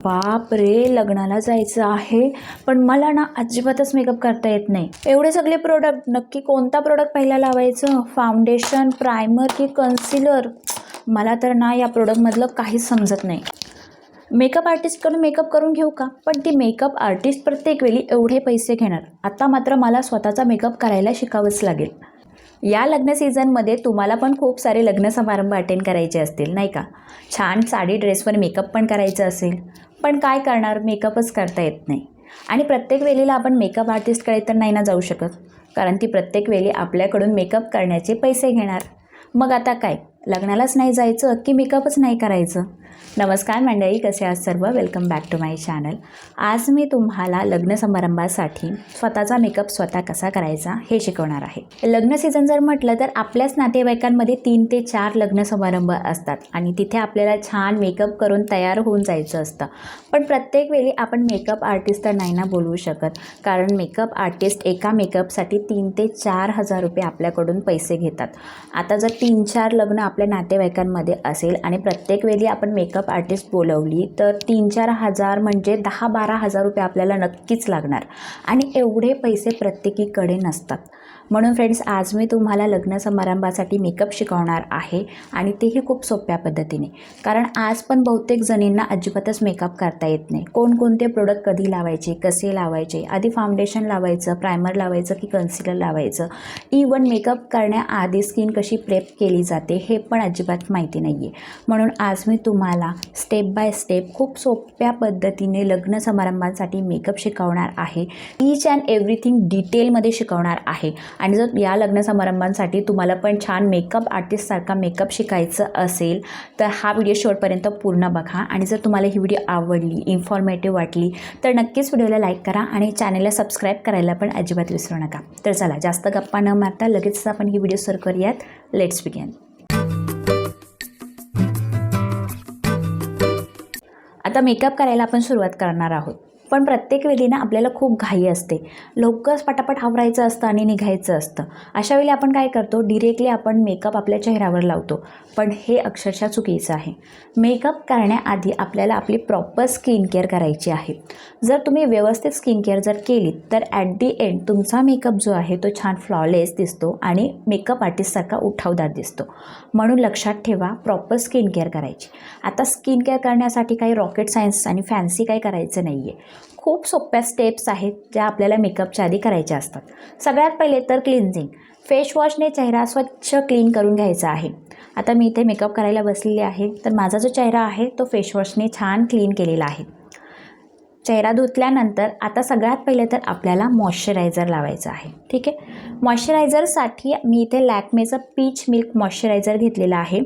बाप रे, लग्नाला जायचं आहे पण मला ना अजिबातच मेकअप करता येत नाही. एवढे सगळे प्रोडक्ट, नक्की कोणता प्रोडक्ट पहिला लावायचं? फाउंडेशन, प्रायमर की कन्सिलर? मला तर ना या प्रोडक्टमधलं काहीच समजत नाही. मेकअप आर्टिस्टकडून मेकअप करून घेऊ का? पण ती मेकअप आर्टिस्ट प्रत्येक वेळी एवढे पैसे घेणार. आता मात्र मला स्वतःचा मेकअप करायला शिकावंच लागेल. या लग्न सीझनमध्ये तुम्हाला पण खूप सारे लग्न समारंभ अटेंड करायचे असतील, नाही का? छान साडी ड्रेसवर मेकअप पण करायचं असेल, पण काय करणार, मेकअपच करता येत नाही. आणि प्रत्येक वेळेला आपण मेकअप आर्टिस्टकडे तर नाही ना जाऊ शकत, कारण ती प्रत्येक वेळी आपल्याकडून मेकअप करण्याचे पैसे घेणार. मग आता काय, लग्नालाच नाही जायचं की मेकअपच नाही करायचं? नमस्कार मंडळी, कसे आहात सर्व? Welcome back to my channel. आज मी तुम्हाला लग्न समारंभासाठी स्वतःचा मेकअप स्वतः कसा करायचा हे शिकवणार आहे. लग्न सीझन जर म्हटलं तर आपल्याच नातेवाईकांमध्ये 3 ते 4 लग्न समारंभ असतात आणि तिथे आपल्याला छान मेकअप करून तयार होऊन जायचं असतं. पण प्रत्येक वेळी आपण मेकअप आर्टिस्ट तर नाही ना बोलवू शकत, कारण मेकअप आर्टिस्ट एका मेकअपसाठी 3 ते 4 हजार रुपये आपल्याकडून पैसे घेतात. आता जर 3-4 लग्न आपल्या नातेवाईकांमध्ये असेल आणि प्रत्येक वेळी आपण मेकअप आर्टिस्ट बोलवली तर 3-4 हजार म्हणजे 10-12 हजार रुपये आपल्याला नक्कीच लागणार आणि एवढे पैसे प्रत्येकीकडे नसतात. म्हणून फ्रेंड्स, आज मी तुम्हाला लग्न समारंभासाठी मेकअप शिकवणार आहे आणि तेही खूप सोप्या पद्धतीने, कारण आज पण बहुतेक जणींना अजिबातच मेकअप करता येत नाही. कोणकोणते प्रोडक्ट कधी लावायचे, कसे लावायचे, आधी फाउंडेशन लावायचं, प्रायमर लावायचं की कन्सिलर लावायचं, इवन मेकअप करण्याआधी स्किन कशी प्रेप केली जाते हे पण अजिबात माहिती नाही आहे. म्हणून आज मी तुम्हाला स्टेप बाय स्टेप खूप सोप्या पद्धतीने लग्न समारंभासाठी मेकअप शिकवणार आहे. ईच अँड एव्हरीथिंग डिटेलमध्ये शिकवणार आहे. आणि जर या लग्न समारंभांसाठी तुम्हाला पण छान मेकअप आर्टिस्टसारखा मेकअप शिकायचं असेल तर हा व्हिडिओ शेवटपर्यंत पूर्ण बघा. आणि जर तुम्हाला ही व्हिडिओ आवडली, इन्फॉर्मेटिव्ह वाटली तर नक्कीच व्हिडिओला लाईक करा आणि चॅनलला सबस्क्राईब करायला पण अजिबात विसरू नका. तर चला, जास्त गप्पा न मारता लगेच आपण ही व्हिडिओ सुरू करूयात. Let's begin. आता मेकअप करायला आपण सुरुवात करणार आहोत, पण प्रत्येक वेळी ना आपल्याला खूप घाई असते, लवकरच पटापट आवरायचं असतं आणि निघायचं असतं. अशा वेळी आपण काय करतो, डिरेक्टली आपण मेकअप आपल्या चेहऱ्यावर लावतो, पण हे अक्षरशः चुकीचं आहे. मेकअप करण्याआधी आपल्याला आपली प्रॉपर स्किन केअर करायची आहे. जर तुम्ही व्यवस्थित स्किन केअर जर केली तर ॲट दी एंड तुमचा मेकअप जो आहे तो छान फ्लॉलेस दिसतो आणि मेकअप आर्टिस्टसारखा उठावदार दिसतो. म्हणून लक्षात ठेवा, प्रॉपर स्किन केअर करायची. आता स्किन केअर करण्यासाठी काही रॉकेट सायन्स आणि फॅन्सी काही करायचं नाही आहे. खूप सोप्या स्टेप्स आहेत ज्या आपल्याला मेकअपच्या आधी करायच्या असतात. सगळ्यात पहिले तर क्लिन्झिंग. फेसवॉशने चेहरा स्वच्छ क्लीन करून घ्यायचा आहे. आता मी इथे मेकअप करायला बसलेले आहे, तर माझा जो चेहरा आहे तो फेसवॉशने छान क्लीन केलेला आहे. चेहरा धुतल्यानंतर आता सगळ्यात पहिले तर आपल्याला मॉइश्चरायझर लावायचं आहे. ठीक आहे, मॉइश्चरायझरसाठी मी इथे लॅक्मेचं पीच मिल्क मॉइश्चरायझर घेतलेला आहे.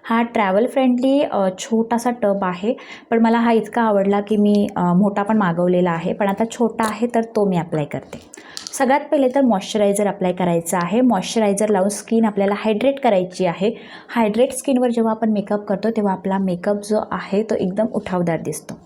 हा ट्रॅव्हल फ्रेंडली छोटासा टब आहे, पण मला हा इतका आवडला की मी मोठा पण मागवलेला आहे, पण आता छोटा आहे तर तो मी अप्लाय करते. सगळ्यात पहिले तर मॉइश्चरायझर अप्लाय करायचं आहे. मॉइश्चरायझर लावून स्किन आपल्याला हायड्रेट करायची आहे. हायड्रेट स्किनवर जेव्हा आपण मेकअप करतो तेव्हा आपला मेकअप जो आहे तो एकदम उठावदार दिसतो.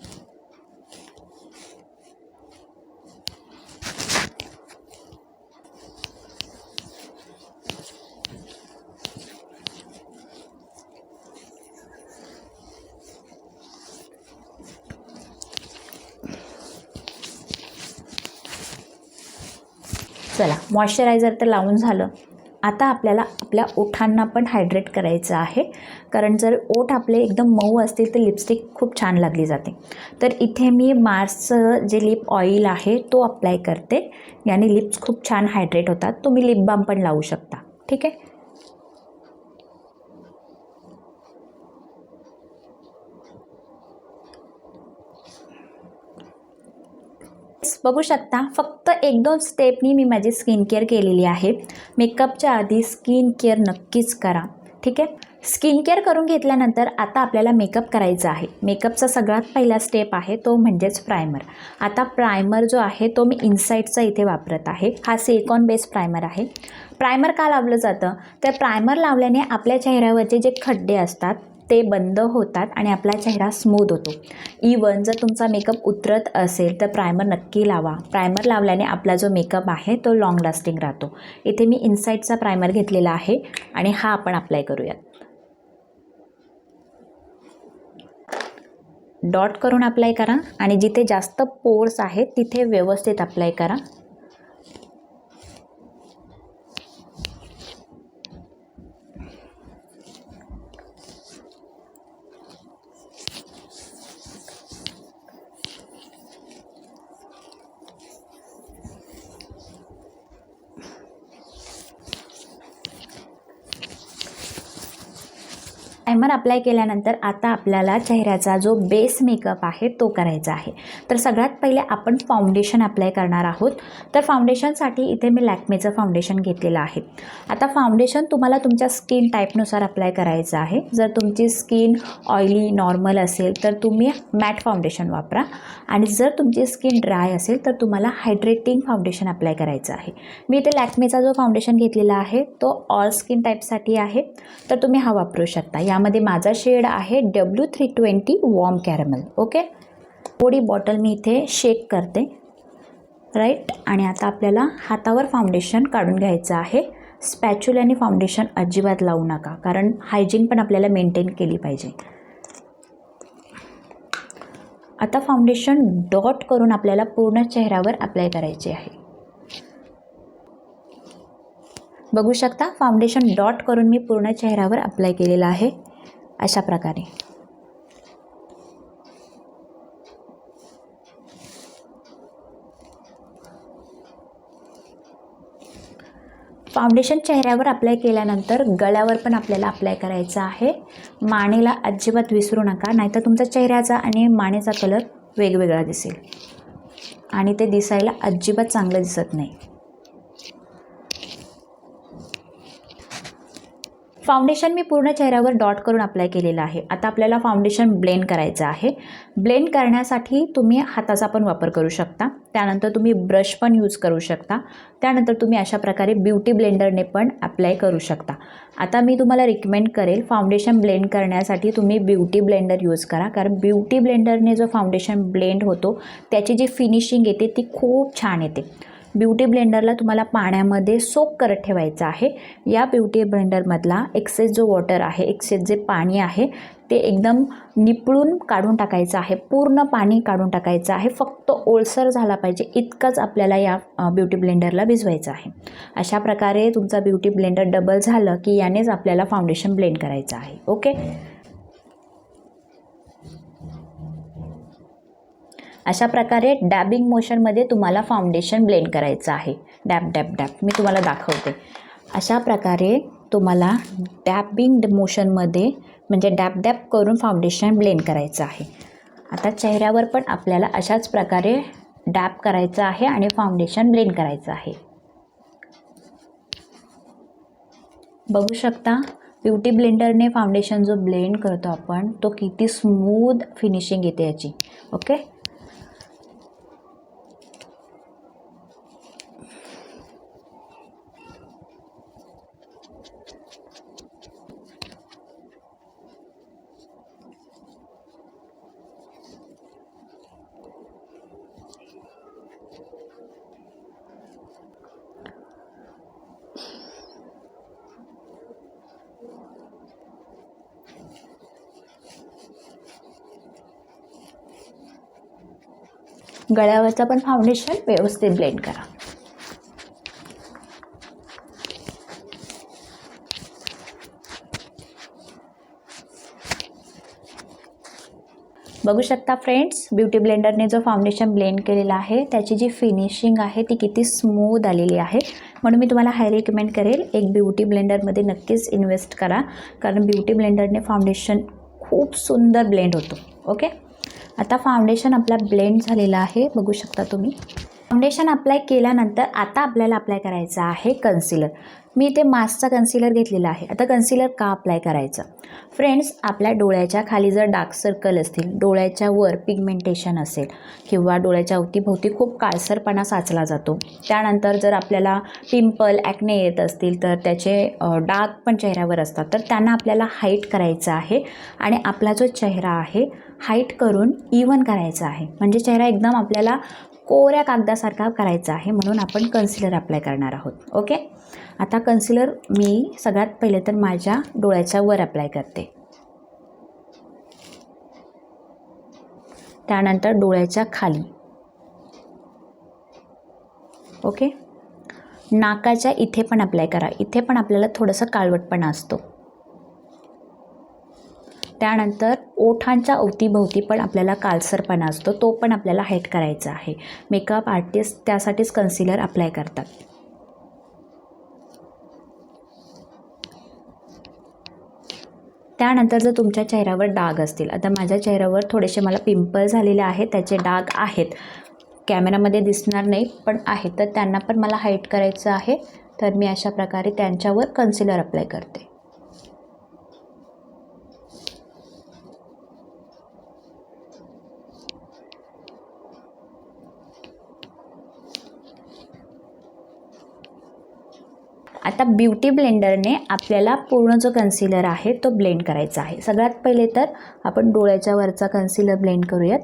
चला, मॉइश्चरायझर तर लावून झालं. आता आपल्याला आपल्या ओठांना पण हायड्रेट करायचं आहे, कारण जर ओठ आपले एकदम मऊ असतील तर लिपस्टिक खूप छान लागली जाते. तर इथे मी मार्सचं जे लिप ऑइल आहे तो अप्लाय करते. याने लिप्स खूप छान हायड्रेट होतात. तुम्ही लिप बाम पण लावू शकता. ठीक आहे, बघू शकता, फक्त 1-2 स्टेपनी मी माझी स्किन केअर केलेली आहे. मेकअपच्या आधी स्किन केअर नक्कीच करा. ठीक आहे, स्किन केअर करून घेतल्यानंतर आता आपल्याला मेकअप करायचा आहे. मेकअपचा सगळ्यात पहिला स्टेप आहे तो म्हणजेच प्रायमर. आता प्रायमर जो आहे तो मी इनसाईडचा इथे वापरत आहे. हा सिलिकॉन बेस प्रायमर आहे. प्रायमर का लावलं जातं, तर प्रायमर लावल्याने आपल्या चेहऱ्यावरचे जे खड्डे असतात ते बंद होतात आणि आपला चेहरा स्मूथ होतो. इवन जर तुमचा मेकअप उतरत असेल तर प्रायमर नक्की लावा. प्रायमर लावल्याने आपला जो मेकअप आहे तो लॉंग लास्टिंग राहतो. इथे मी इनसाईडचा प्रायमर घेतलेला आहे आणि हा आपण अप्लाय करूयात. डॉट करून अप्लाय करा आणि जिथे जास्त पोर्स आहेत तिथे व्यवस्थित अप्लाय करा. प्रायमर अप्लाय केल्यानंतर आता आपल्याला चेहऱ्याचा जो बेस मेकअप आहे तो करायचा आहे. तर सगळ्यात पहिले आपण फाउंडेशन अप्लाय करणार आहोत. तर फाउंडेशनसाठी इथे मी लॅक्मेचं फाउंडेशन घेतलेलं आहे. आता फाउंडेशन तुम्हाला तुमच्या स्किन टाईपनुसार अप्लाय करायचं आहे. जर तुमची स्किन ऑइली नॉर्मल असेल तर तुम्ही मॅट फाउंडेशन वापरा आणि जर तुमची स्किन ड्राय असेल तर तुम्हाला हायड्रेटिंग फाउंडेशन अप्लाय करायचं आहे. मी इथे लॅक्मेचा जो फाउंडेशन घेतलेला आहे तो ऑल स्किन टाईपसाठी आहे, तर तुम्ही हा वापरू शकता. यामध्ये माझा शेड आहे W320 वॉर्म कॅरमल. ओके, थोडी बॉटल मी इथे शेक करते. राईट, आणि आता आपल्याला हातावर फाउंडेशन काढून घ्यायचं आहे. स्पॅच्युलाने फाउंडेशन अजिबात लावू नका, कारण हायजीन पण आपल्याला मेंटेन केली पाहिजे. आता फाउंडेशन डॉट करून आपल्याला पूर्ण चेहऱ्यावर अप्लाय करायचे आहे. बघू शकता फाउंडेशन डॉट करून मी पूर्ण चेहऱ्यावर अप्लाय केलेलं आहे अशा प्रकारे. फाउंडेशन चेहऱ्यावर अप्लाय केल्यानंतर गळ्यावर पण आपल्याला अप्लाय करायचं आहे. मानेला अजिबात विसरू नका, नाहीतर तुमचा चेहऱ्याचा आणि मानेचा कलर वेगवेगळा दिसेल आणि ते दिसायला अजिबात चांगलं दिसत नाही. फाउंडेशन मी पूर्ण चेहऱ्यावर डॉट करून अप्लाय केलेलं आहे. आता आपल्याला फाउंडेशन ब्लेंड करायचं आहे. ब्लेंड करण्यासाठी तुम्ही हाताचा पण वापर करू शकता, त्यानंतर तुम्ही ब्रश पण यूज करू शकता, त्यानंतर तुम्ही अशा प्रकारे ब्युटी ब्लेंडरने पण अप्लाय करू शकता. आता मी तुम्हाला रिकमेंड करेल फाउंडेशन ब्लेंड करण्यासाठी तुम्ही ब्युटी ब्लेंडर यूज करा, कारण ब्युटी ब्लेंडरने जो फाउंडेशन ब्लेंड होतो त्याची जी फिनिशिंग येते ती खूप छान येते. ब्युटी ब्लेंडरला तुम्हाला पाण्यामध्ये सोक करत ठेवायचं आहे. या ब्युटी ब्लेंडरमधला एक्सेस जो वॉटर आहे, एक्सेस जे पाणी आहे ते एकदम निपळून काढून टाकायचं आहे. पूर्ण पाणी काढून टाकायचं आहे. फक्त ओलसर झाला पाहिजे इतकंच आपल्याला या ब्युटी ब्लेंडरला भिजवायचं आहे. अशा प्रकारे तुमचा ब्युटी ब्लेंडर डबल झालं की यानेच आपल्याला फाउंडेशन ब्लेंड करायचं आहे. ओके, अशा प्रकारे डॅबिंग मोशनमध्ये तुम्हाला फाउंडेशन ब्लेंड करायचं आहे. डॅब डॅब डॅब मी तुम्हाला दाखवते. अशा प्रकारे तुम्हाला डॅबिंग मोशनमध्ये म्हणजे डॅब डॅब करून फाउंडेशन ब्लेंड करायचं आहे. आता चेहऱ्यावर पण आपल्याला अशाच प्रकारे डॅब करायचं आहे आणि फाउंडेशन ब्लेंड करायचं आहे. बघू शकता ब्युटी ब्लेंडरने फाउंडेशन जो ब्लेंड करतो आपण तो किती स्मूथ फिनिशिंग येते याची. ओके, गळ्यावरचा पण फाउंडेशन व्यवस्थित ब्लेंड करा. बघू शकता फ्रेंड्स, ब्युटी ब्लेंडरने जो फाउंडेशन ब्लेंड केलेला आहे त्याची जी फिनिशिंग आहे ती किती स्मूथ आलेली आहे. म्हणून मी तुम्हाला हाय रिकमेंड करेल एक ब्युटी ब्लेंडरमध्ये नक्कीच इन्व्हेस्ट करा, कारण ब्युटी ब्लेंडरने फाउंडेशन खूप सुंदर ब्लेंड होतो. ओके, आता फाउंडेशन आपला ब्लेंड झालेला आहे. बघू शकता तुम्ही. फाउंडेशन अप्लाय केल्यानंतर आता आपल्याला अप्लाय करायचं आहे कन्सिलर. मी इथे मास्कचा कन्सिलर घेतलेला आहे. आता कन्सिलर का अप्लाय करायचं? फ्रेंड्स, आपल्या डोळ्याच्या खाली जर डार्क सर्कल असतील, डोळ्याच्या वर पिगमेंटेशन असेल किंवा डोळ्याच्या अवतीभोवती खूप काळसरपणा साचला जातो, त्यानंतर जर आपल्याला पिंपल ॲक्ने येत असतील तर त्याचे डाग पण चेहऱ्यावर असतात, तर त्यांना आपल्याला हाईट करायचं आहे आणि आपला जो चेहरा आहे हाईट करून इवन करायचा आहे. म्हणजे चेहरा एकदम आपल्याला कोऱ्या कागदासारखा करायचा आहे, म्हणून आपण कन्सिलर अप्लाय करणार आहोत. ओके, आता कन्सिलर मी सगळ्यात पहिले तर माझ्या डोळ्याच्या वर अप्लाय करते. त्यानंतर डोळ्याच्या खाली. ओके. नाकाच्या इथे पण अप्लाय करा. इथे पण आपल्याला थोडंसं काळवटपणा असतो. त्यानंतर ओठांच्या अवतीभवती पण आपल्याला काळसरपणा असतो, तो पण आपल्याला हाईड करायचा आहे. मेकअप आर्टिस्ट त्यासाठीच कन्सिलर अप्लाय करतात. त्यानंतर जर तुमच्या चेहऱ्यावर डाग असतील, आता माझ्या चेहऱ्यावर थोडेसे मला पिंपल झालेले आहेत, त्याचे डाग आहेत, कॅमेरामध्ये दिसणार नाही पण आहेत, तर त्यांना पण मला हाईड करायचं आहे. तर मी अशा प्रकारे त्यांच्यावर कन्सिलर अप्लाय करते. आता ब्युटी ब्लेंडरने आपल्याला पूर्ण जो कन्सिलर आहे तो ब्लेंड करायचा आहे. सगळ्यात पहिले तर आपण डोळ्याच्या वरचा कन्सिलर ब्लेंड करूयात.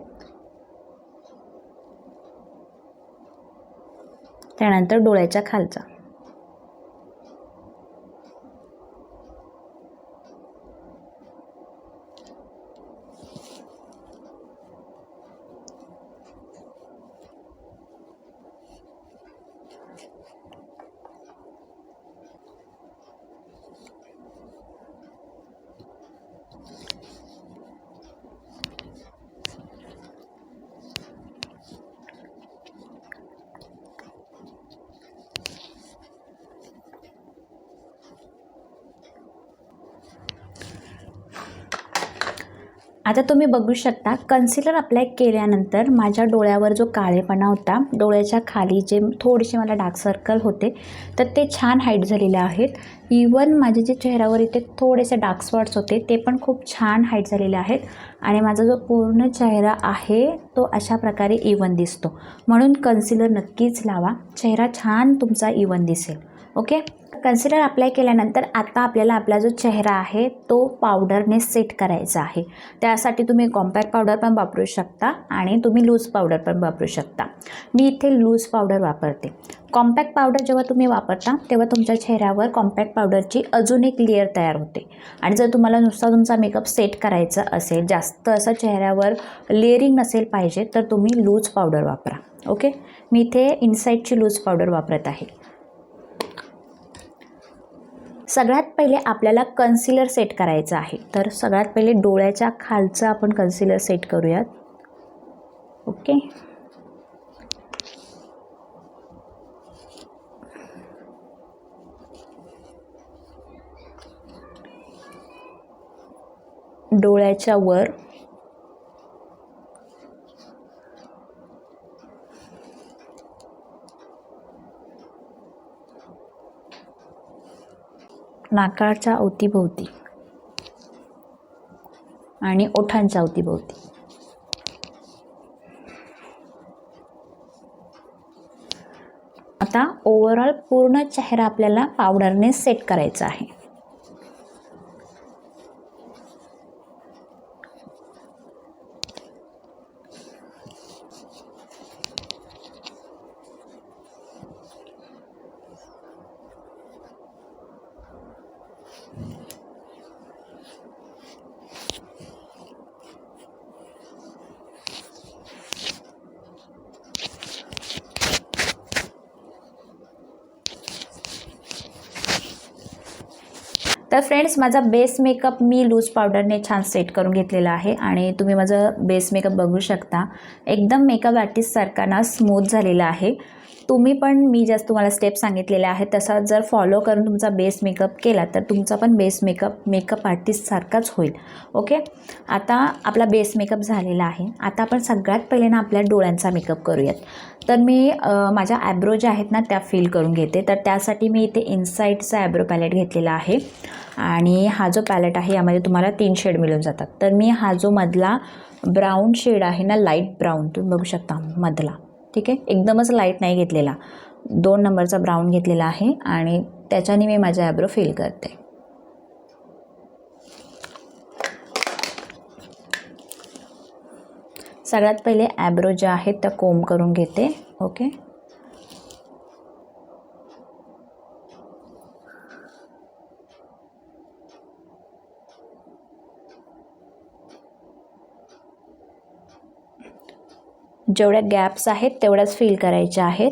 त्यानंतर डोळ्याच्या खालचा. आता तुम्ही बघू शकता कन्सिलर अप्लाय केल्यानंतर माझ्या डोळ्यावर जो काळेपणा होता, डोळ्याच्या खाली जे थोडेसे मला डार्क सर्कल होते, तर ते छान हाईड झालेले आहेत. इवन माझे जे चेहऱ्यावर इथे थोडेसे डार्क स्पॉट्स होते ते पण खूप छान हाईड झालेले आहेत. आणि माझा जो पूर्ण चेहरा आहे तो अशा प्रकारे इवन दिसतो. म्हणून कन्सिलर नक्कीच लावा, चेहरा छान तुमचा इवन दिसेल. ओके. कन्सिलर अप्लाय केल्यानंतर आता आपल्याला आपला जो चेहरा आहे तो पावडरने सेट करायचा आहे. त्यासाठी तुम्ही कॉम्पॅक्ट पावडर पण वापरू शकता आणि तुम्ही लूज पावडर पण वापरू शकता. मी इथे लूज पावडर वापरते. कॉम्पॅक्ट पावडर जेव्हा तुम्ही वापरता तेव्हा तुमच्या चेहऱ्यावर कॉम्पॅक्ट पावडरची अजून एक लेअर तयार होते. आणि जर तुम्हाला नुसता तुमचा मेकअप सेट करायचा असेल, जास्त असं चेहऱ्यावर लेअरिंग नसेल पाहिजे, तर तुम्ही लूज पावडर वापरा. ओके. मी इथे इनसाईडची लूज पावडर वापरत आहे. सगळ्यात पहिले आपल्याला कन्सिलर सेट करायचं आहे. तर सगळ्यात पहिले डोळ्याच्या खालचं आपण कन्सिलर सेट करूयात. ओके. डोळ्याच्या वर, नाकाच्या अवतीभोवती आणि ओठांच्या अवतीभोवती. आता ओव्हरऑल पूर्ण चेहरा आपल्याला पावडरने सेट करायचा आहे. तर फ्रेंड्स, माझा बेस मेकअप मी लूज पावडरने छान सेट करून घेतलेला आहे आणि तुम्ही माझं बेस मेकअप बघू शकता. एकदम मेकअप आर्टिस्टसारखा ना स्मूथ झालेला आहे. तुम्ही पण मी जस्ट तुम्हाला स्टेप सांगितलेल्या आहेत तसा जर फॉलो करून तुमचा बेस मेकअप केला तर तुमचा पण बेस मेकअप आर्टिस्टसारखाच होईल. ओके. आता आपला बेस मेकअप झालेला आहे. आता आपण सगळ्यात पहिले ना आपल्या डोळ्यांचा मेकअप करूयात. तर मी माझ्या ॲब्रो ज्या आहेत ना त्या फिल करून घेते. तर त्यासाठी मी इथे इनसाईडचा ॲब्रो पॅलेट घेतलेला आहे आणि हा जो पॅलेट आहे यामध्ये तुम्हाला 3 शेड मिळून जातात. तर मी हा जो मधला ब्राऊन शेड आहे ना, लाईट ब्राऊन, तुम्ही बघू शकता मधला, ठीक आहे, एकदमच लाईट नाही घेतलेला, 2 नंबरचा ब्राऊन घेतलेला आहे आणि त्याच्याने मी माझा ॲब्रो फिल करते. सगळ्यात पहिले ॲब्रो जे आहेत त्या कोम्ब करून घेते. ओके. जेवढ्या गॅप्स आहेत तेवढ्याच फिल करायच्या आहेत.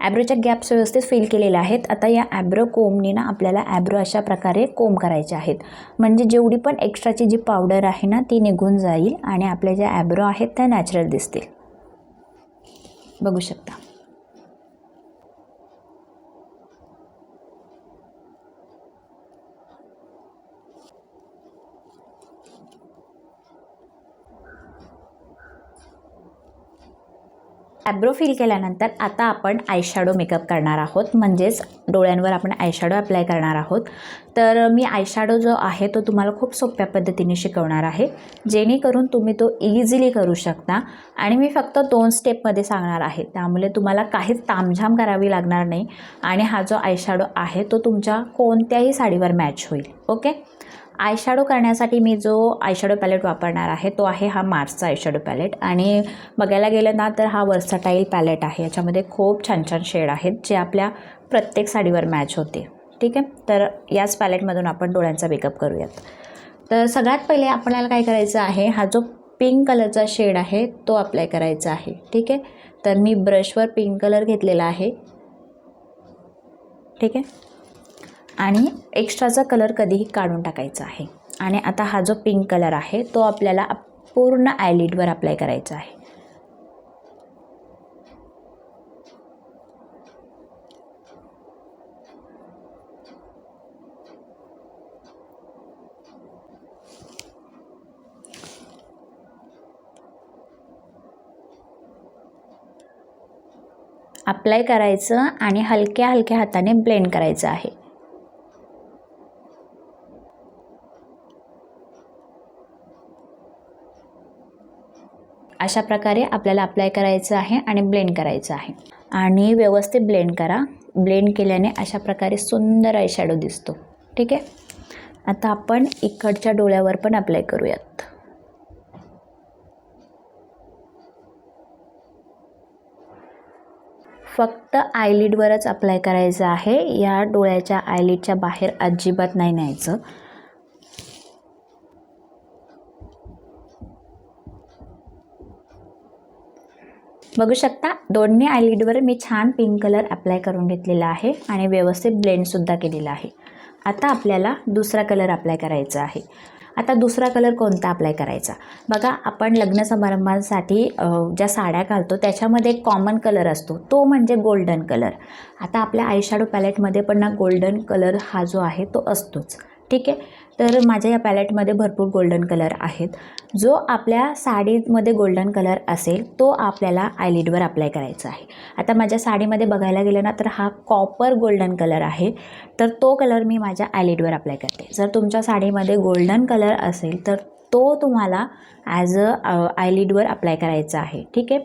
ॲब्रोच्या गॅप्स व्यवस्थित फिल केलेल्या आहेत. आता या ॲब्रो कोमनी ना आपल्याला ॲब्रो अशा प्रकारे कोम करायचे आहेत, म्हणजे जेवढी पण एक्स्ट्राची जी पावडर आहे ना ती निघून जाईल आणि आपल्या ज्या ॲब्रो आहेत त्या नॅचरल दिसतील. बघू शकता. ॲब्रो फिल केल्यानंतर आता आपण आयशॅडो मेकअप करणार आहोत, म्हणजेच डोळ्यांवर आपण आयशॅडो अप्लाय करणार आहोत. तर मी आयशॅडो जो आहे तो तुम्हाला खूप सोप्या पद्धतीने शिकवणार आहे, जेणेकरून तुम्ही तो इझिली करू शकता. आणि मी फक्त 2 स्टेपमध्ये सांगणार आहे, त्यामुळे तुम्हाला काहीच तामझाम करावी लागणार नाही. आणि हा जो आयशॅडो आहे तो तुमच्या कोणत्याही साडीवर मॅच होईल. ओके. आयशॅडो करण्यासाठी मी जो आयशॅडो पॅलेट वापरणार आहे तो आहे हा मार्सचा आयशॅडो पॅलेट. आणि बघायला गेलं ना तर हा वर्सटाईल पॅलेट आहे. याच्यामध्ये खूप छान छान शेड आहेत जे आपल्या प्रत्येक साडीवर मॅच होते. ठीक आहे. तर याच पॅलेटमधून आपण डोळ्यांचा मेकअप करूयात. तर सगळ्यात पहिले आपल्याला काय करायचं आहे, हा जो पिंक कलरचा शेड आहे तो अप्लाय करायचा आहे. ठीक आहे. तर मी ब्रशवर पिंक कलर घेतलेला आहे. ठीक आहे. आणि एक्स्ट्राचा कलर कधीही काढून टाकायचा आहे. आणि आता हा जो पिंक कलर आहे तो आपल्याला पूर्ण आयलिडवर अप्लाय करायचा आहे. अप्लाय करायचं आणि हलक्या हलक्या हाताने ब्लेंड करायचं आहे. अशा प्रकारे आपल्याला अप्लाय करायचं आहे आणि ब्लेंड करायचं आहे. आणि व्यवस्थित ब्लेंड करा. ब्लेंड केल्याने अशा प्रकारे सुंदर आयशॅडो दिसतो. ठीक आहे. आता आपण इकडच्या डोळ्यावर पण अप्लाय करूयात. फक्त आयलिडवरच अप्लाय करायचं आहे. या डोळ्याच्या आयलिडच्या बाहेर अजिबात नाही न्यायचं. बघू शकता दोन्ही आयलिडवर मी छान पिंक कलर अप्लाय करून घेतलेला आहे आणि व्यवस्थित ब्लेंडसुद्धा केलेला आहे. आता आपल्याला दुसरा कलर अप्लाय करायचा आहे. आता दुसरा कलर कोणता अप्लाय करायचा बघा. आपण लग्न समारंभासाठी ज्या साड्या घालतो त्याच्यामध्ये एक कॉमन कलर असतो, तो म्हणजे गोल्डन कलर. आता आपल्या आयशॅडो पॅलेटमध्ये पण ना गोल्डन कलर हा जो आहे तो असतोच. ठीक आहे. तर माझ्या या पॅलेटमध्ये भरपूर गोल्डन कलर आहेत. जो आपल्या साडीमध्ये गोल्डन कलर असेल तो आपल्याला आयलिडवर अप्लाय करायचा आहे. आता माझ्या साडीमध्ये बघायला गेलं ना तर हा कॉपर गोल्डन कलर आहे, तर तो कलर मी माझ्या आयलिडवर अप्लाय करते. जर तुमच्या साडीमध्ये गोल्डन कलर असेल तर तो तुम्हाला ॲज आयलिडवर अप्लाय करायचा आहे. ठीक आहे.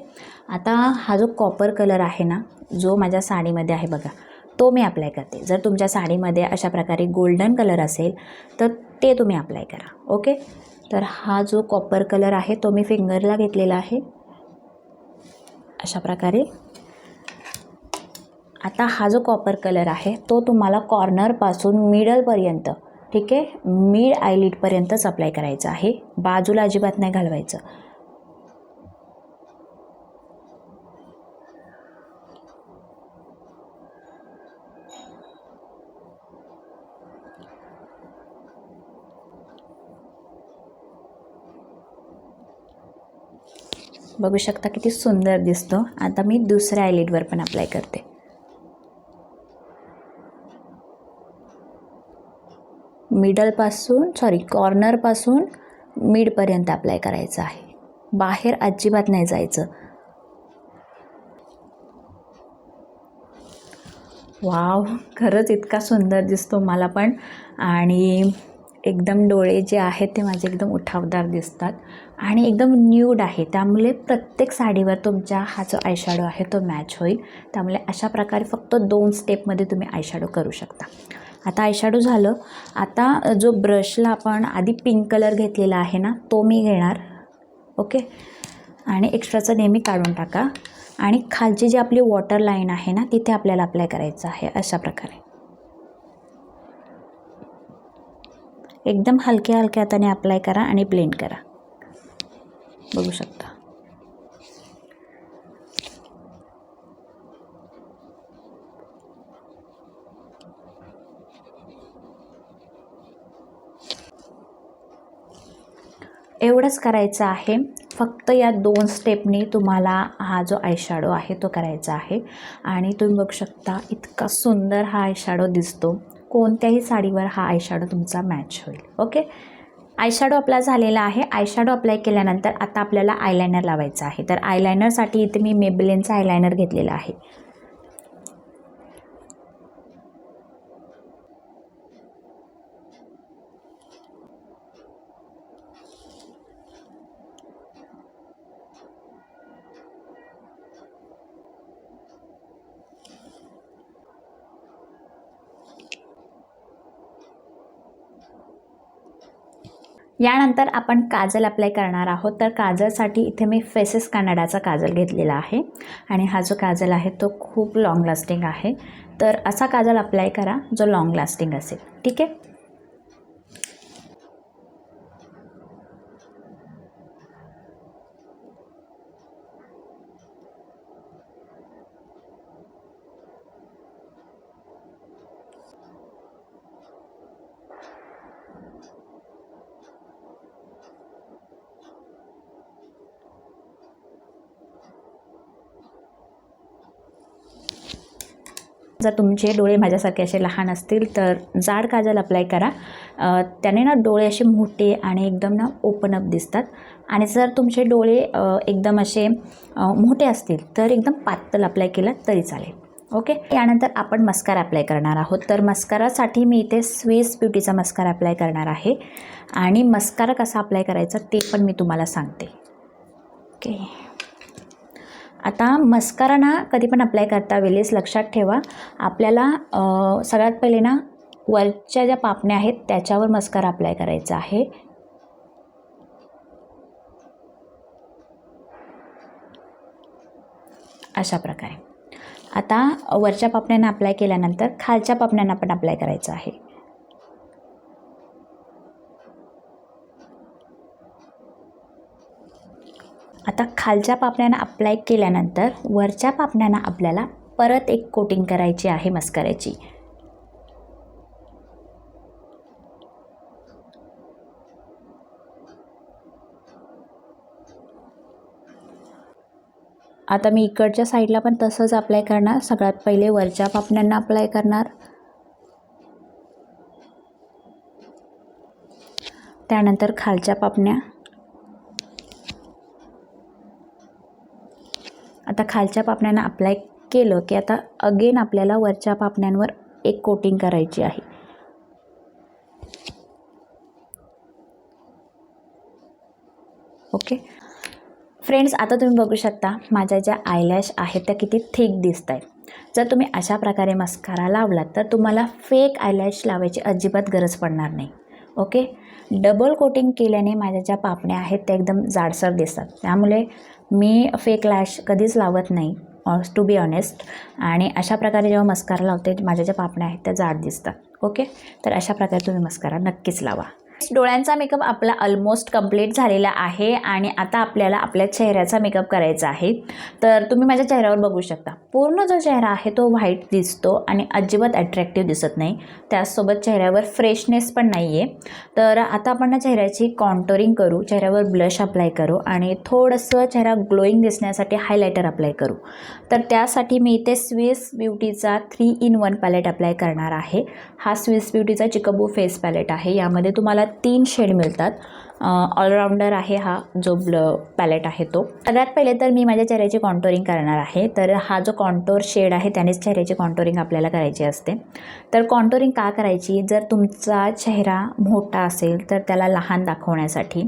आता हा जो कॉपर कलर आहे ना जो माझ्या साडीमध्ये आहे बघा, तो मी अप्लाय करते. जर तुमच्या साडीमध्ये अशा प्रकारे गोल्डन कलर असेल तर ते तुम्ही अप्लाय करा. ओके. तर हा जो कॉपर कलर आहे तो मी फिंगरला घेतलेला आहे अशा प्रकारे. आता हा जो कॉपर कलर आहे तो तुम्हाला कॉर्नरपासून मिडलपर्यंत, ठीक आहे, मिड आयलिडपर्यंतच अप्लाय करायचा आहे. बाजूला अजिबात नाही घालवायचं. बघू शकता किती सुंदर दिसतो. आता मी दुसऱ्या आयलिडवर पण अप्लाय करते. कॉर्नरपासून मिडपर्यंत अप्लाय करायचं आहे. बाहेर अजिबात नाही जायचं. वाव, खरंच इतका सुंदर दिसतो मला पण. आणि एकदम डोळे जे आहेत ते माझे एकदम उठावदार दिसतात आणि एकदम न्यूड आहे, त्यामुळे प्रत्येक साडीवर तुमच्या हा जो आयशॅडो आहे तो मॅच होईल. त्यामुळे अशा प्रकारे फक्त 2 स्टेपमध्ये तुम्ही आयशॅडो करू शकता. आता आयशॅडो झालं. आता जो ब्रशला आपण आधी पिंक कलर घेतलेला आहे ना तो मी घेणार. ओके. आणि एक्स्ट्राचं नेहमी काढून टाका. आणि खालची जी आपली वॉटर लाईन आहे ना तिथे आपल्याला अप्लाय करायचं आहे अशा प्रकारे. एकदम हलक्या हलक्या हाताने अप्लाय करा आणि ब्लेंड करा. बघू शकता. एवढंच करायचं आहे. फक्त या 2 स्टेपनी तुम्हाला हा जो आयशॅडो आहे तो करायचा आहे. आणि तुम्ही बघू शकता इतका सुंदर हा आयशॅडो दिसतो. कोणत्याही साडीवर हा आयशॅडो तुमचा मॅच होईल. ओके, आयशॅडो आपला झालेला आहे. आयशॅडो अप्लाय केल्यानंतर आता आपल्याला आयलायनर लावायचं आहे. तर आयलायनरसाठी इथे मी मेबेलिनचा आयलायनर घेतलेला आहे. यानंतर आपण काजल अप्लाय करणार आहोत. तर काजलसाठी इथे मी फेसेस कॅनडाचा काजल घेतलेला आहे आणि हा जो काजल आहे तो खूप लॉंग लास्टिंग आहे. तर असा काजल अप्लाय करा जो लॉंग लास्टिंग असेल. ठीक आहे. जर तुमचे डोळे माझ्यासारखे असे लहान असतील तर जाड काजल अप्लाय करा. त्याने ना डोळे असे मोठे आणि एकदम ना ओपन अप दिसतात. आणि जर तुमचे डोळे एकदम असे मोठे असतील तर एकदम पातळ अप्लाय केलं तरी चालेल. ओके, यानंतर आपण मस्कारा अप्लाय करणार आहोत. तर मस्कारासाठी मी इथे स्विस ब्युटीचा मस्कारा अप्लाय करणार आहे आणि मस्कारा कसा अप्लाय करायचा ते पण मी तुम्हाला सांगते. ओके, आता मस्कारा ना कधी पण अप्लाय करता वेळेस लक्षात ठेवा आपल्याला सगळ्यात पहिले ना वरच्या ज्या पापण्या आहेत त्याच्यावर मस्कारा अप्लाय करायचा आहे. अशा प्रकारे. आता वरच्या पापण्यांना अप्लाय केल्यानंतर खालच्या पापण्यांना पण अप्लाय करायचं आहे. आता खालच्या पापण्यांना अप्लाय केल्यानंतर वरच्या पापण्यांना आपल्याला परत एक कोटिंग करायची आहे मस्काऱ्याची. आता मी इकडच्या साईडला पण तसंच अप्लाय करणार. सगळ्यात पहिले वरच्या पापण्यांना अप्लाय करणार, त्यानंतर खालच्या पापण्या. आता खालच्या पापण्यांना अप्लाय केलं की आता अगेन आपल्याला वरच्या पापण्यांवर एक कोटिंग करायची आहे. ओके फ्रेंड्स, आता तुम्ही बघू शकता माझ्या ज्या आयलॅश आहेत त्या किती थिक दिसत आहेत. जर तुम्ही अशा प्रकारे मस्कारा लावलात तर तुम्हाला फेक आयलॅश लावायची अजिबात गरज पडणार नाही. ओके, डबल कोटिंग केल्याने माझ्या ज्या पापण्या आहेत त्या एकदम जाडसर दिसतात. त्यामुळे मी फेक लॅश कधीच लावत नाही टू बी ऑनेस्ट. आणि अशा प्रकारे जेव्हा मस्कारा लावते माझ्या ज्या पापण्या आहेत त्या जाड दिसतात. ओके, तर अशा प्रकारे तुम्ही मस्कारा नक्कीच लावा. डोळ्यांचा मेकअप आपला ऑलमोस्ट कंप्लीट झालेला आहे आणि आता आपल्याला आपल्या चेहऱ्याचा मेकअप करायचा आहे. तर तुम्ही माझ्या चेहऱ्यावर बघू शकता पूर्ण जो चेहरा आहे तो व्हाईट दिसतो आणि अजिबात अट्रॅक्टिव्ह दिसत नाही. त्याचसोबत चेहऱ्यावर फ्रेशनेस पण नाही आहे. तर आता आपण चेहऱ्याची कॉन्टोरिंग करू, चेहऱ्यावर ब्लश अप्लाय करू आणि थोडंसं चेहरा ग्लोईंग दिसण्यासाठी हायलायटर अप्लाय करू. तर त्यासाठी मी इथे स्विस ब्युटीचा 3-in-1 पॅलेट अप्लाय करणार आहे. हा स्विस ब्युटीचा चिकाबू फेस पॅलेट आहे. यामध्ये तुम्हाला 3 शेड मिळतात. ऑलराऊंडर आहे हा जो पॅलेट आहे तो. सगळ्यात पहिले तर मी माझ्या चेहऱ्याची कॉन्टोरिंग करणार आहे. तर हा जो कॉन्टोर शेड आहे त्यानेच चेहऱ्याची कॉन्टोरिंग आपल्याला करायची असते. तर कॉन्टोरिंग का करायची? जर तुमचा चेहरा मोठा असेल तर त्याला लहान दाखवण्यासाठी,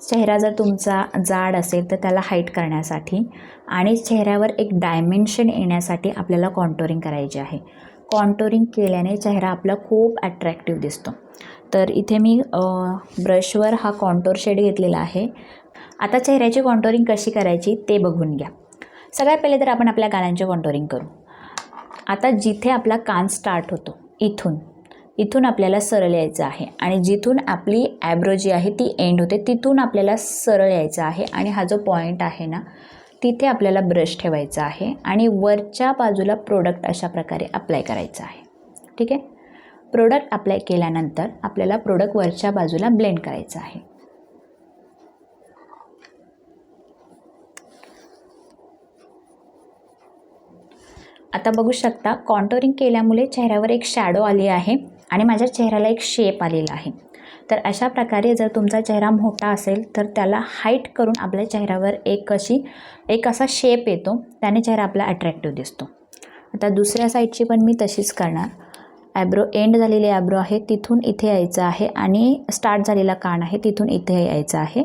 चेहरा जर तुमचा जाड असेल तर त्याला हाईट करण्यासाठी आणि चेहऱ्यावर एक डायमेन्शन येण्यासाठी आपल्याला कॉन्टोरिंग करायची आहे. कॉन्टोरिंग केल्याने चेहरा आपला खूप अट्रॅक्टिव्ह दिसतो. तर इथे मी ब्रशवर हा कॉन्टोर शेड घेतलेला आहे. आता चेहऱ्याची कॉन्टोरिंग कशी करायची ते बघून घ्या. सगळ्यात पहिले तर आपण आपल्या गालांची कॉन्टोरिंग करू. आता जिथे आपला कान स्टार्ट होतो इथून इथून आपल्याला सरळ यायचं आहे आणि जिथून आपली ॲब्रो जी आहे ती एंड होते तिथून आपल्याला सरळ यायचं आहे आणि हा जो पॉईंट आहे ना तिथे आपल्याला ब्रश ठेवायचा आहे आणि वरच्या बाजूला प्रोडक्ट अशा प्रकारे अप्लाय करायचं आहे. ठीक आहे. प्रोडक्ट अप्लाय केल्यानंतर आपल्याला प्रोडक्ट वरच्या बाजूला ब्लेंड करायचं आहे. आता बघू शकता कॉन्टोरिंग केल्यामुळे चेहऱ्यावर एक शॅडो आली आहे आणि माझ्या चेहऱ्याला एक शेप आलेला आहे. तर अशा प्रकारे जर तुमचा चेहरा मोठा असेल तर त्याला हाईट करून आपल्या चेहऱ्यावर एक असा शेप येतो, त्याने चेहरा आपला अट्रॅक्टिव्ह दिसतो. आता दुसऱ्या साईडची पण मी तशीच करणार. ॲब्रो एंड झालेली ॲब्रो आहे तिथून इथे यायचं आहे आणि स्टार्ट झालेला कान आहे तिथून इथे यायचं आहे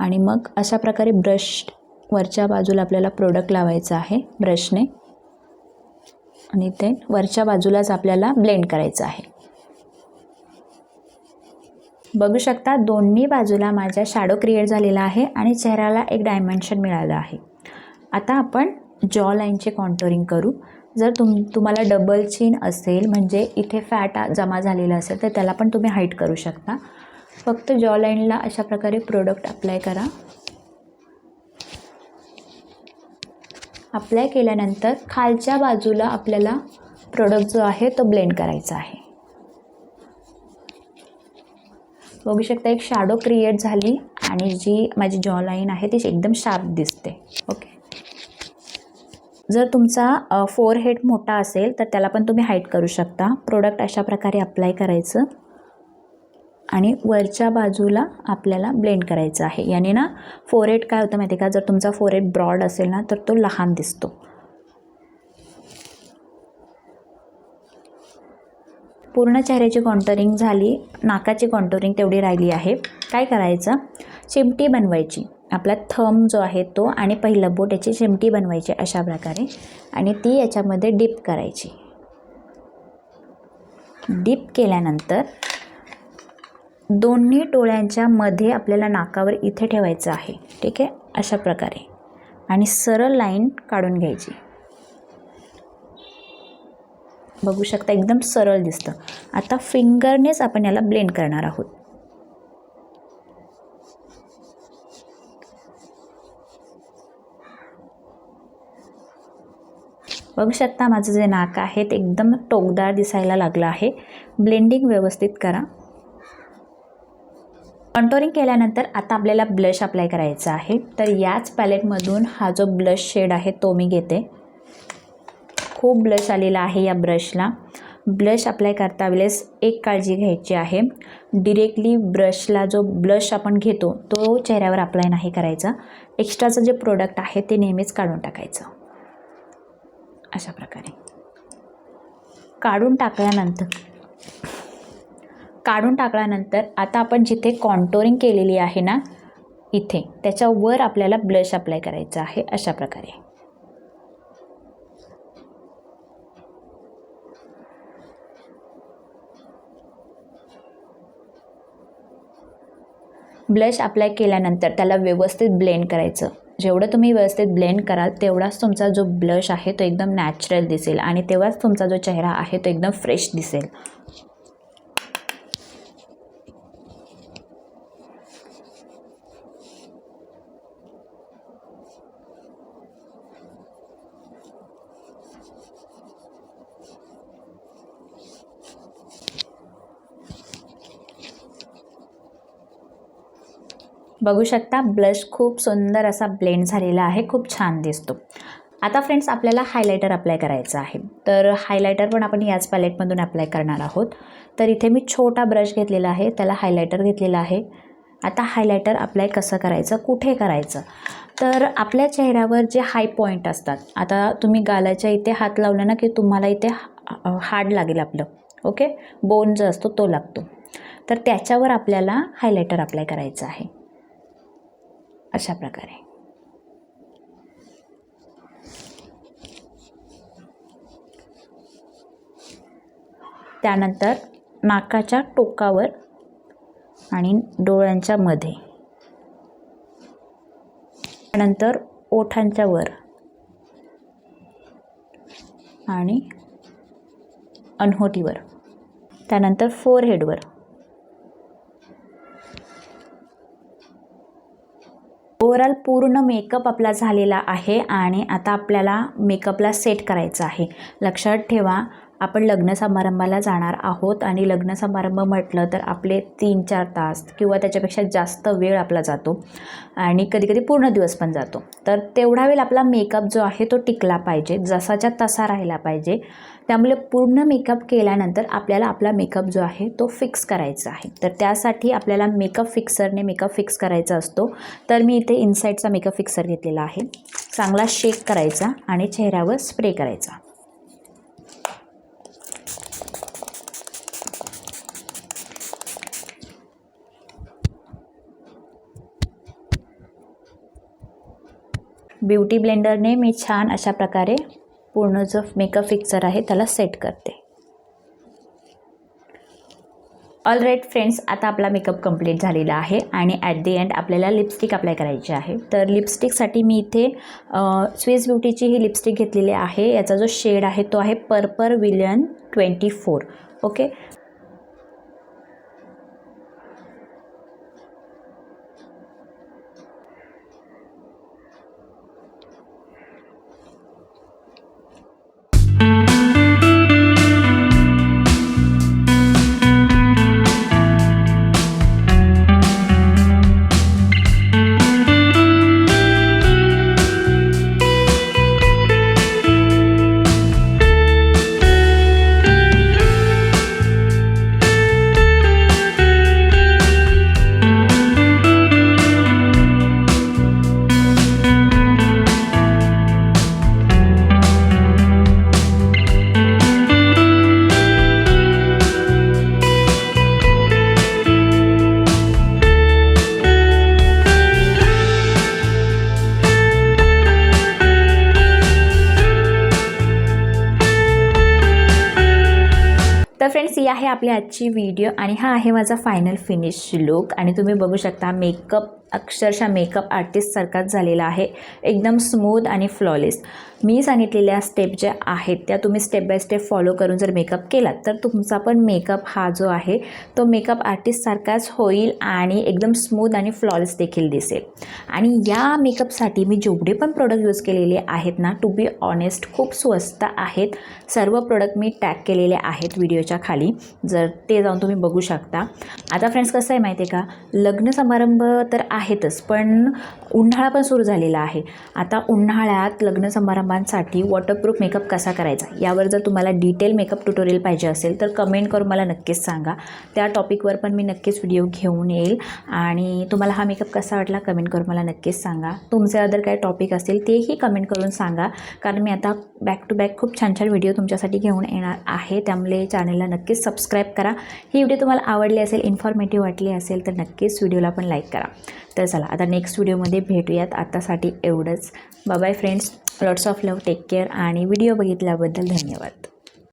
आणि मग अशा प्रकारे ब्रश वरच्या बाजूला आपल्याला प्रोडक्ट लावायचं आहे ब्रशने आणि ते वरच्या बाजूलाच आपल्याला ब्लेंड करायचं आहे. बघू शकता दोन्ही बाजूला माझ्या शॅडो क्रिएट झालेला आहे आणि चेहऱ्याला एक डायमेन्शन मिळालं आहे. आता आपण जॉ लाईनचे कॉन्टोरिंग करू. जर तुम्हाला डबल चिन असेल म्हणजे इथे फॅट जमा झालेला असेल तर त्याला पण तुम्ही हाईट करू शकता. फक्त जॉ लाईनला अशा प्रकारे प्रोडक्ट अप्लाय करा. अप्लाय केल्यानंतर खालच्या बाजूला आपल्याला प्रोडक्ट जो आहे तो ब्लेंड करायचा आहे. बघू शकता एक शॅडो क्रिएट झाली आणि जी माझी जॉ लाईन आहे ती एकदम शार्प दिसते. ओके. जर तुमचा फोरहेड मोठा असेल तर त्याला पण तुम्ही हाईट करू शकता. प्रोडक्ट अशा प्रकारे अप्लाय करायचं आणि वरच्या बाजूला आपल्याला ब्लेंड करायचं आहे. याने ना फोरहेड काय होतं माहिती का, जर तुमचा फोरहेड ब्रॉड असेल ना तर तो लहान दिसतो. पूर्ण चेहऱ्याची कॉन्टोरिंग झाली. नाकाची कॉन्टोरिंग तेवढी राहिली आहे. काय करायचं, चिमटी बनवायची. आपला थंब जो आहे तो आणि पहिलं बोट याची चिमटी बनवायची अशा प्रकारे आणि ती याच्यामध्ये डिप करायची. डिप केल्यानंतर दोन्ही डोळ्यांच्या मध्ये आपल्याला नाकावर इथे ठेवायचं आहे. ठीक आहे, अशा प्रकारे आणि सरळ लाईन काढून घ्यायची. बघू शकता एकदम सरळ दिसतं. आता फिंगरनेच आपण याला ब्लेंड करणार आहोत. बघू शकता माझं जे नाक आहे ते एकदम टोकदार दिसायला लागलं आहे. ब्लेंडिंग व्यवस्थित करा. कॉन्टोरिंग केल्यानंतर आता आपल्याला ब्लश अप्लाय करायचा आहे. तर याच पॅलेटमधून हा जो ब्लश शेड आहे तो मी घेते. खूप ब्लश आलेला आहे या ब्रशला. ब्लश अप्लाय करता वेळेस एक काळजी घ्यायची आहे, डिरेक्टली ब्रशला जो ब्लश आपण घेतो तो चेहऱ्यावर अप्लाय नाही करायचा. एक्स्ट्राचं जे प्रोडक्ट आहे ते नेहमीच काढून टाकायचं. अशा प्रकारे काढून टाकल्यानंतर आता आपण जिथे कॉन्टोरिंग केलेली आहे ना इथे त्याच्यावर आपल्याला ब्लश अप्लाय करायचं आहे. अशा प्रकारे ब्लश अप्लाय केल्यानंतर त्याला व्यवस्थित ब्लेंड करायचं. जेवढं तुम्ही व्यवस्थित ब्लेंड कराल तेवढाच तुमचा जो ब्लश आहे तो एकदम नॅचरल दिसेल आणि तेव्हाच तुमचा जो चेहरा आहे तो एकदम फ्रेश दिसेल. बघू शकता ब्लश खूप सुंदर असा ब्लेंड झालेला आहे, खूप छान दिसतो. आता फ्रेंड्स आपल्याला हायलायटर अप्लाय करायचं आहे. तर हायलायटर पण आपण याच पॅलेटमधून अप्लाय करणार आहोत. तर इथे मी छोटा ब्रश घेतलेला आहे, त्याला हायलायटर घेतलेला आहे. आता हायलायटर अप्लाय कसं करायचं, कुठे करायचं, तर आपल्या चेहऱ्यावर जे हाय पॉईंट असतात, आता तुम्ही गालाच्या इथे हात लावला ना की तुम्हाला इथे हाड लागेल आपलं. ओके, बोन जो असतो तो लागतो. तर त्याच्यावर आपल्याला हायलायटर अप्लाय करायचं आहे. अशा प्रकारे त्यानंतर नाकाच्या टोकावर आणि डोळ्यांच्या मध्ये, त्यानंतर ओठांच्या वर आणि अनहोटीवर. त्यानंतर फोरहेडवर. ओव्हरऑल पूर्ण मेकअप आपला झालेला आहे आणि आता आपल्याला मेकअपला सेट करायचं आहे. लक्षात ठेवा, आपण लग्न समारंभाला जाणार आहोत आणि लग्न समारंभ म्हटलं तर आपले 3-4 तास किंवा त्याच्यापेक्षा जास्त वेळ आपला जातो आणि कधीकधी पूर्ण दिवस पण जातो. तर तेवढा वेळ आपला मेकअप जो आहे तो टिकला पाहिजे, जसाच्या तसा राहिला पाहिजे. त्यामुळे पूर्ण मेकअप केल्यानंतर आपल्याला आपला मेकअप जो आहे तो फिक्स करायचा आहे. तर त्यासाठी आपल्याला मेकअप फिक्सरने मेकअप फिक्स करायचा असतो. तर मी इथे इनसाईडचा मेकअप फिक्सर घेतलेला आहे. चांगला शेक करायचा आणि चेहऱ्यावर स्प्रे करायचा. ब्युटी ब्लेंडरने मी छान अशा प्रकारे पूर्ण जो मेकअप फिक्सर आहे त्याला सेट करते. ऑल राईट फ्रेंड्स, आता आपला मेकअप कंप्लीट झालेला आहे आणि ॲट दी एंड आपल्याला लिपस्टिक अप्लाय करायची आहे. तर लिपस्टिकसाठी मी इथे स्विस ब्युटीची ही लिपस्टिक घेतलेली आहे. याचा जो शेड आहे तो आहे पर्पल विलियन 24. ओके, तर फ्रेंड्स, ही आहे आपली आजची व्हिडिओ आणि हा आहे माझा फायनल फिनिश लुक. आणि तुम्ही बघू शकता मेकअप अक्षरशः मेकअप आर्टिस्टसारखाच झालेला आहे, एकदम स्मूथ आणि फ्लॉलेस. मी सांगितलेल्या स्टेप ज्या आहेत त्या तुम्ही स्टेप बाय स्टेप फॉलो करून जर मेकअप केलात तर तुमचा पण मेकअप हा जो आहे तो मेकअप आर्टिस्टसारखाच होईल आणि एकदम स्मूथ आणि फ्लॉलेस देखील दिसेल. आणि या मेकअपसाठी मी जेवढे पण प्रोडक्ट यूज केलेले आहेत ना, टू बी ऑनेस्ट खूप स्वस्त आहेत. सर्व प्रोडक्ट मी टॅग केलेले आहेत व्हिडिओच्या खाली, जर ते जाऊन तुम्ही बघू शकता. आता फ्रेंड्स, कसं आहे माहिती आहे का, लग्न समारंभ तर आहेतच, पण उन्हाळा पण सुरू झालेला आहे. आता उन्हाळ्यात लग्न समारंभांसाठी वॉटरप्रूफ मेकअप कसा करायचा यावर जर तुम्हाला डिटेल मेकअप ट्युटोरियल पाहिजे असेल तर कमेंट करून मला नक्कीच सांगा. त्या टॉपिकवर पण मी नक्कीच व्हिडिओ घेऊन येईल. आणि तुम्हाला हा मेकअप कसा वाटला कमेंट करून मला नक्कीच सांगा. तुमचे अदर काय टॉपिक असेल तेही कमेंट करून सांगा, कारण मी आता बॅक टू बॅक खूप छान छान व्हिडिओ तुमच्यासाठी घेऊन येणार आहे. त्यामुळे चॅनलला नक्कीच सबस्क्राईब करा. ही व्हिडिओ तुम्हाला आवडली असेल, इन्फॉर्मेटिव्ह वाटली असेल तर नक्कीच व्हिडिओला पण लाईक करा. तर चला आता नेक्स्ट व्हिडिओमध्ये भेटूयात. आतासाठी एवढंच. Bye bye friends, lots of love, take care आणि व्हिडिओ बघितल्याबद्दल धन्यवाद.